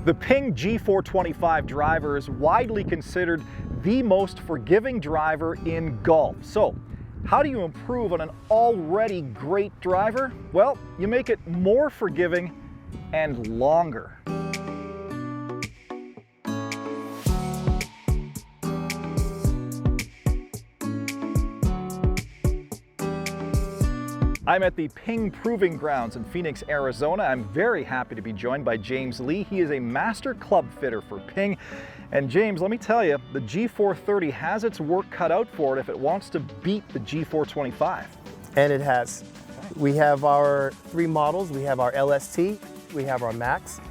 The PING G425 driver is widely considered the most forgiving driver in golf. So, how do you improve on an already great driver? Well, you make it more forgiving and longer. I'm at the PING Proving Grounds in Phoenix, Arizona. I'm very happy to be joined by James Lee. He is a master club fitter for PING. And James, let me tell you, the G430 has its work cut out for it if it wants to beat the G425. And it has. We have our three models. We have our LST, we have our Max,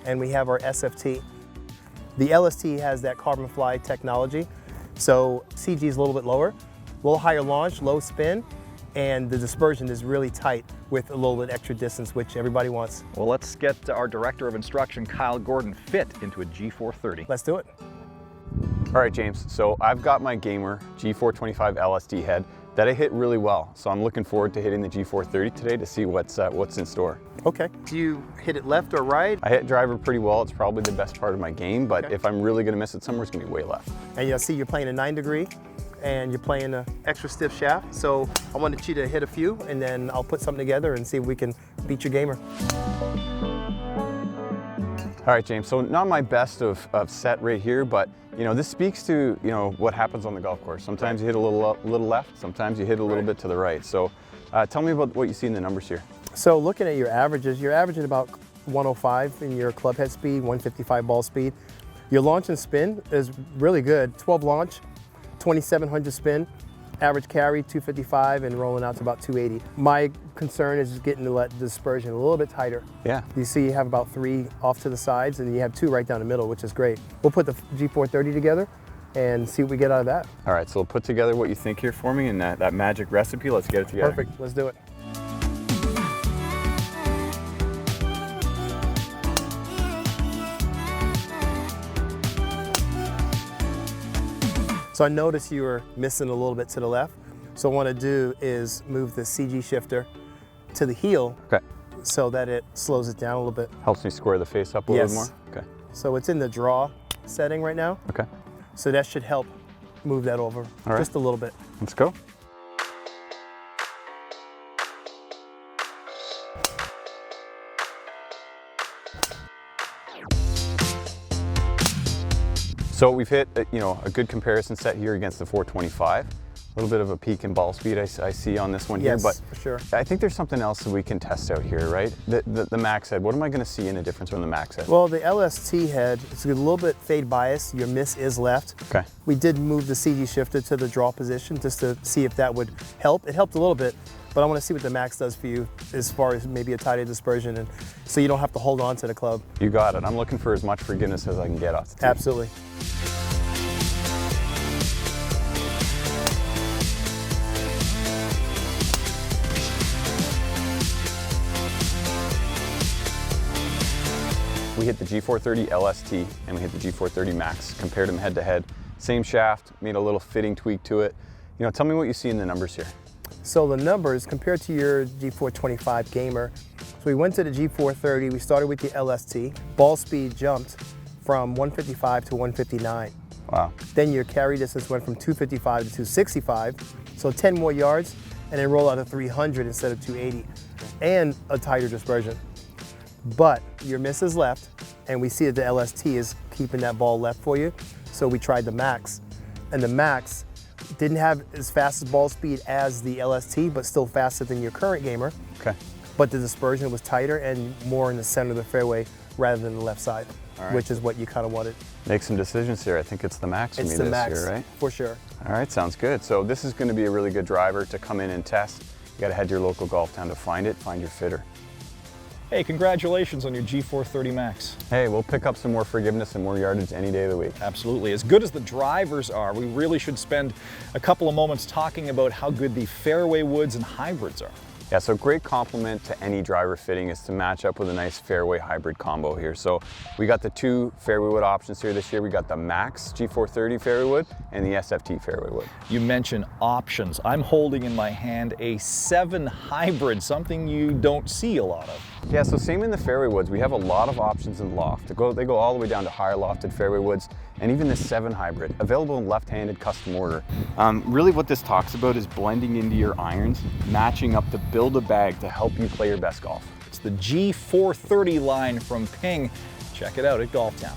and we have our SFT. The LST has that carbon fly technology, so CG is a little bit lower, a little higher launch, low spin, and the dispersion is really tight with a little bit extra distance, which everybody wants. Well, let's get our Director of Instruction, Kyle Gordon, fit into a G430. Let's do it. All right, James, so I've got my Gamer G425 LST head that I hit really well. So I'm looking forward to hitting the G430 today to see what's in store. Okay. Do you hit it left or right? I hit driver pretty well. It's probably the best part of my game, but Okay. if I'm really gonna miss it somewhere, it's gonna be way left. And you'll see you're playing a 9-degree and you're playing an extra stiff shaft. So I wanted you to hit a few and then I'll put something together and see if we can beat your Gamer. All right, James, so not my best of set right here, but you know, this speaks to, you know, what happens on the golf course. Sometimes you hit a little left, sometimes you hit a little bit to the right. So tell me about what you see in the numbers here. So looking at your averages, you're averaging about 105 in your club head speed, 155 ball speed. Your launch and spin is really good. 12 launch, 2700 spin, average carry 255 and rolling out to about 280. My concern is just getting the dispersion a little bit tighter. Yeah. You see you have about 3 off to the sides and you have 2 right down the middle, which is great. We'll put the G430 together and see what we get out of that. All right, so put together what you think here for me and that magic recipe. Let's get it together. Perfect, let's do it. So I noticed you were missing a little bit to the left. So what I want to do is move the CG shifter to the heel, Okay. so that it slows it down a little bit. Helps me square the face up a little Yes. more? Okay. So it's in the draw setting right now. Okay. So that should help move that over All right. just a little bit. Let's go. So we've hit a good comparison set here against the 425. A little bit of a peak in ball speed I see on this one Yes, here, but for sure. I think there's something else that we can test out here, right? The max head. What am I going to see in a difference from the max head? Well, the LST head, it's a little bit fade bias. Your miss is left. Okay. We did move the CG shifter to the draw position just to see if that would help. It helped a little bit, but I want to see what the max does for you as far as maybe a tighter dispersion, and so you don't have to hold on to the club. You got it. I'm looking for as much forgiveness as I can get off the tee. Absolutely. We hit the G430 LST and we hit the G430 Max, compared them head to head. Same shaft, made a little fitting tweak to it. You know, tell me what you see in the numbers here. So the numbers compared to your G425 Gamer, so we went to the G430, we started with the LST, ball speed jumped from 155 to 159. Wow. Then your carry distance went from 255 to 265, so 10 more yards, and then roll out to 300 instead of 280, and a tighter dispersion. But your miss is left, and we see that the LST is keeping that ball left for you, so we tried the Max. And the Max didn't have as fast as ball speed as the LST, but still faster than your current Gamer. Okay. But the dispersion was tighter and more in the center of the fairway rather than the left side, which is what you kind of wanted. Make some decisions here. I think it's the Max for me It's the this Max, year, right? for sure. All right, sounds good. So this is going to be a really good driver to come in and test. You got to head to your local golf town to find it, find your fitter. Hey, congratulations on your G430 Max. Hey, we'll pick up some more forgiveness and more yardage any day of the week. Absolutely. As good as the drivers are, we really should spend a couple of moments talking about how good the fairway woods and hybrids are. Yeah, so great compliment to any driver fitting is to match up with a nice fairway hybrid combo here. So we got the 2 fairway wood options here this year. We got the Max G430 fairway wood and the SFT fairway wood. You mentioned options. I'm holding in my hand a 7 hybrid, something you don't see a lot of. Yeah, so same in the fairway woods. We have a lot of options in loft. They go all the way down to higher lofted fairway woods, and even the 7 hybrid, available in left-handed custom order. Really what this talks about is blending into your irons, matching up to build a bag to help you play your best golf. It's the G430 line from Ping. Check it out at Golf Town.